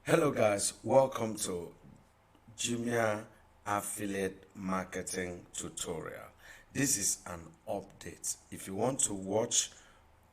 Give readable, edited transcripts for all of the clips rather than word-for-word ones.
Hello guys, welcome to Jumia affiliate marketing tutorial. This is an update. If you want to watch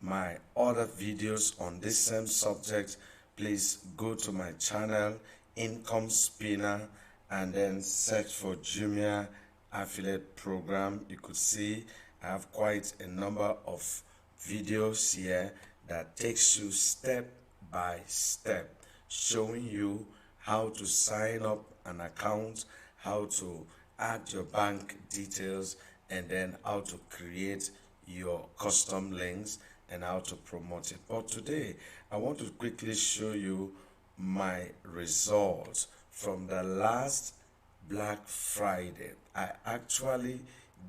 my other videos on this same subject, please go to my channel Income Spinner and then search for Jumia affiliate program. You could see I have quite a number of videos here that takes you step by step, showing you how to sign up an account, how to add your bank details, and then how to create your custom links and how to promote it. But today I want to quickly show you my results from the last Black Friday. I actually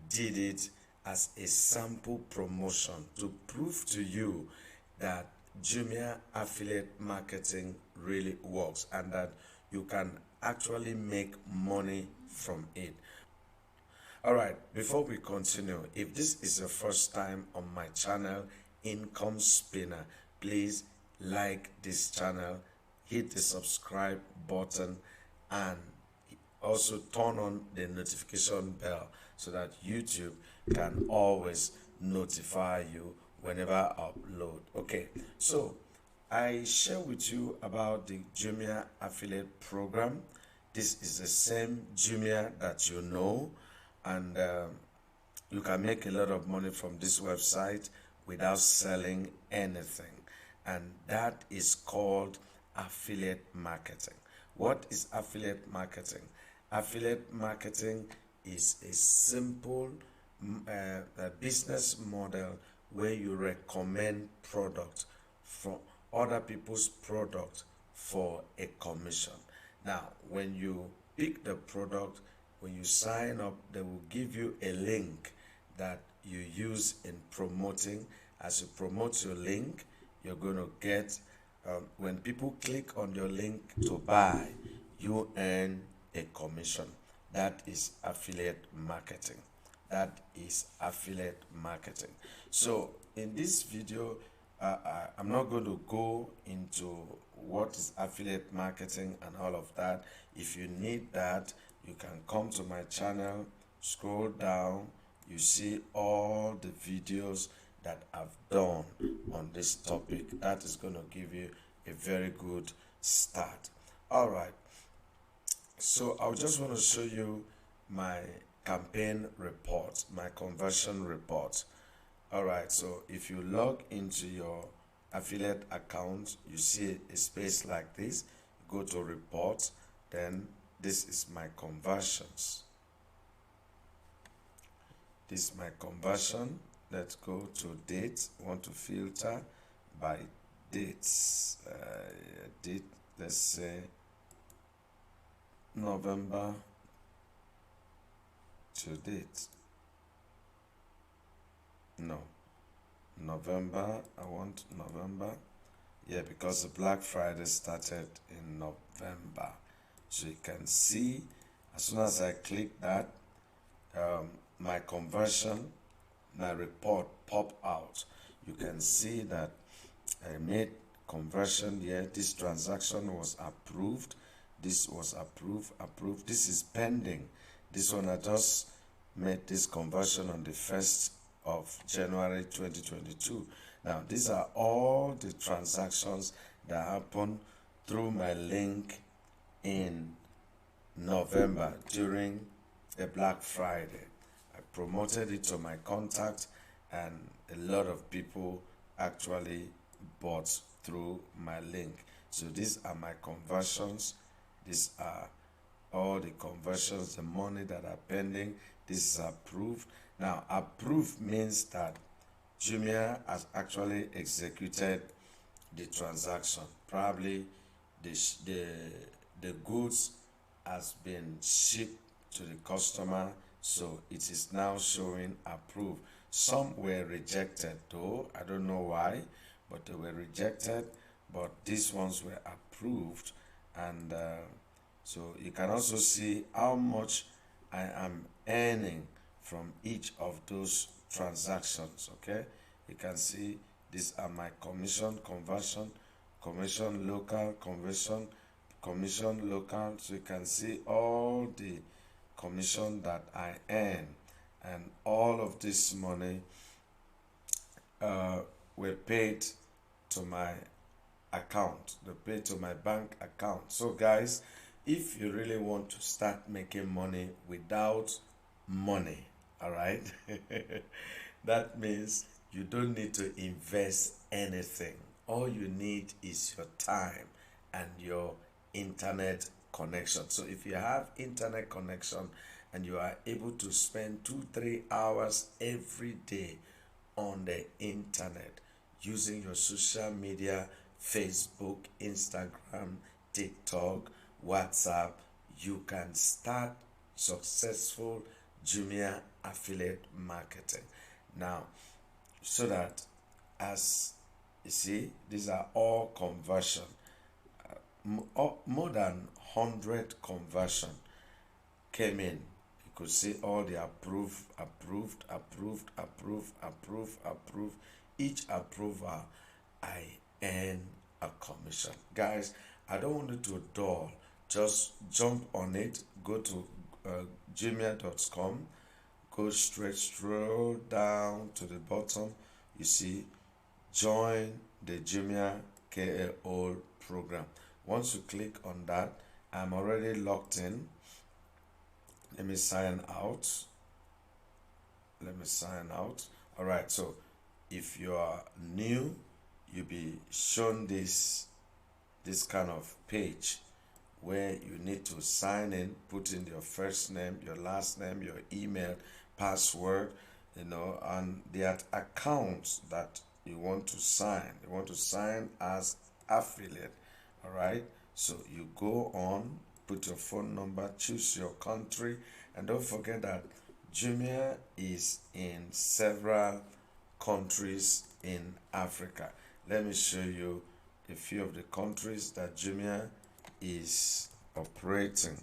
did it as a sample promotion to prove to you that Jumia affiliate marketing really works and that you can actually make money from it. All right, before we continue, if this is your first time on my channel, Income Spinner, please like this channel, hit the subscribe button, and also turn on the notification bell so that YouTube can always notify you whenever I upload. Okay, so I share with you about the Jumia affiliate program. This is the same Jumia that you know, and you can make a lot of money from this website without selling anything, and that is called affiliate marketing. What is affiliate marketing? Affiliate marketing is a simple business model where you recommend product from other people's product for a commission. Now, when you pick the product, when you sign up, they will give you a link that you use in promoting. As you promote your link, you're going to get, when people click on your link to buy, you earn a commission. That is affiliate marketing. That is affiliate marketing. So in this video, I'm not going to go into what is affiliate marketing and all of that. If you need that, you can come to my channel, scroll down, you see all the videos that I've done on this topic. That is going to give you a very good start. All right, so I just want to show you my campaign report, my conversion report. All right, so if you log into your affiliate account, you see a space like this, go to report, then this is my conversions. This is my conversion. Let's go to date. Want to filter by dates. Date, let's say November to date. No, November. I want November. Yeah, because the Black Friday started in November. So you can see as soon as I click that, my conversion, my report pop out. You can see that I made conversion here. This transaction was approved. This was approved. This is pending. This one I just made this conversion on the 1st of January 2022. Now these are all the transactions that happen through my link in November during the Black Friday. I promoted it to my contact and a lot of people actually bought through my link. So these are my conversions. These are all the conversions, the money that are pending. This is approved. Now approved means that Jumia has actually executed the transaction. Probably the goods has been shipped to the customer, so it is now showing approved. Some were rejected though, I don't know why, but they were rejected, but these ones were approved. And so you can also see how much I am earning from each of those transactions. Okay, you can see these are my commission, conversion, commission, local conversion, commission local, so you can see all the commission that I earn, and all of this money were paid to my account. They paid to my bank account. So guys, if you really want to start making money without money, all right, that means you don't need to invest anything. All you need is your time and your internet connection. So if you have internet connection and you are able to spend 2-3 hours every day on the internet using your social media, Facebook, Instagram, TikTok, WhatsApp, you can start successful Jumia affiliate marketing. Now, so that, as you see, these are all conversion. More than 100 conversion came in. You could see all the approved, approved, approved, approved, approved, approved. Each approval, I earn a commission. Guys, I don't want you to dull. Just jump on it. Go to jumia.com. Go straight, scroll down to the bottom. You see, join the Jumia KAO program. Once you click on that, I'm already logged in. Let me sign out. All right, so if you are new, you'll be shown this kind of page where you need to sign in, put in your first name, your last name, your email, password, and there are accounts that you want to sign. You want to sign as affiliate. All right, so you go on, put your phone number, choose your country, and don't forget that Jumia is in several countries in Africa. Let me show you a few of the countries that Jumia is operating.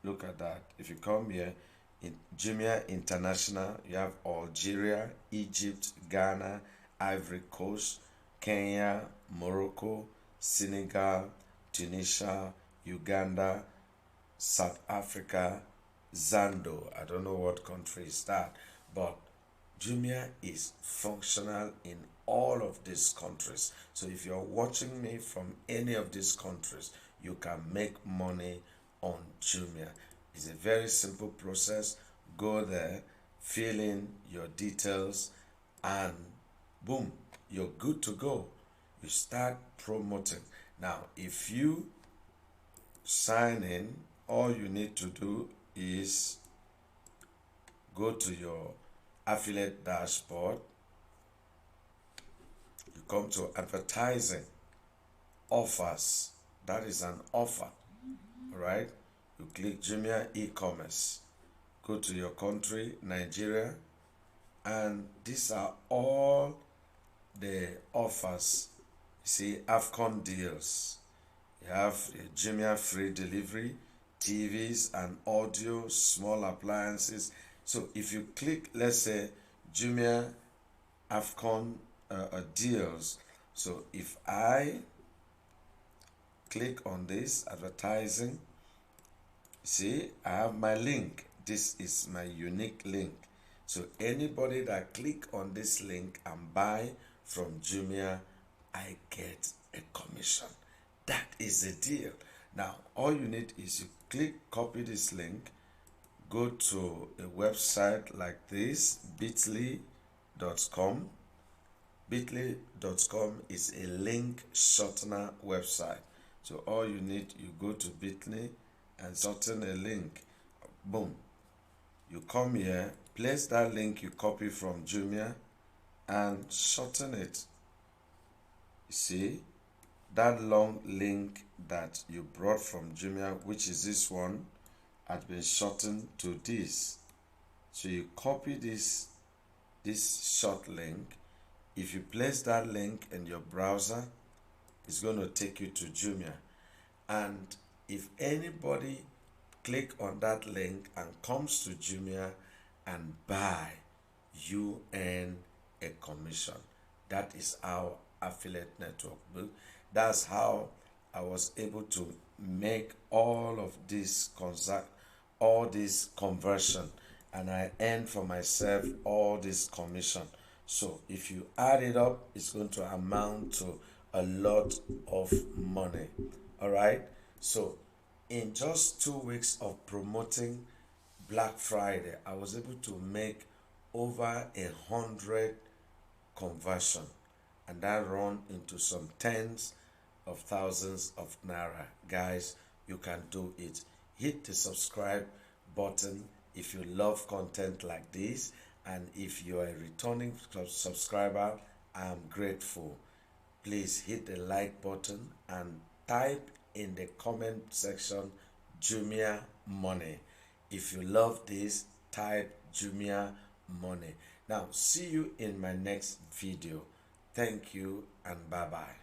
Look at that. If you come here, in Jumia International, you have Algeria, Egypt, Ghana, Ivory Coast, Kenya, Morocco, Senegal, Tunisia, Uganda, South Africa, Zando. I don't know what country is that, but Jumia is functional in all of these countries. So if you're watching me from any of these countries, you can make money on Jumia. It's a very simple process. Go there, fill in your details, and boom, you're good to go. You start promoting. Now, if you sign in, all you need to do is go to your affiliate dashboard. You come to advertising, offers. That is an offer. Right? You click Jumia e-commerce. Go to your country, Nigeria, and these are all the offers. You see, AFCON deals. You have Jumia free delivery, TVs and audio, small appliances. So if you click, let's say, Jumia AFCON deals. So if I click on this advertising, see, I have my link. This is my unique link. So anybody that click on this link and buy from Jumia, I get a commission. That is the deal. Now, all you need is you click, copy this link, go to a website like this, bit.ly.com. Bit.ly.com is a link shortener website. So all you need, you go to Bit.ly and shorten a link. Boom. You come here, place that link you copy from Jumia and shorten it. You see, that long link that you brought from Jumia, which is this one, had been shortened to this. So you copy this short link. If you place that link in your browser, it's going to take you to Jumia. And if anybody click on that link and comes to Jumia and buy, you earn a commission. That is how affiliate network. But that's how I was able to make all of this all this conversion, and I earn for myself all this commission. So if you add it up, it's going to amount to a lot of money. All right. So in just 2 weeks of promoting Black Friday, I was able to make over 100 conversion, and that run into some tens of thousands of naira. Guys, you can do it. Hit the subscribe button if you love content like this, and if you are a returning subscriber, I am grateful. Please hit the like button and type in the comment section Jumia money. If you love this, type Jumia money. Now, see you in my next video. Thank you and bye bye.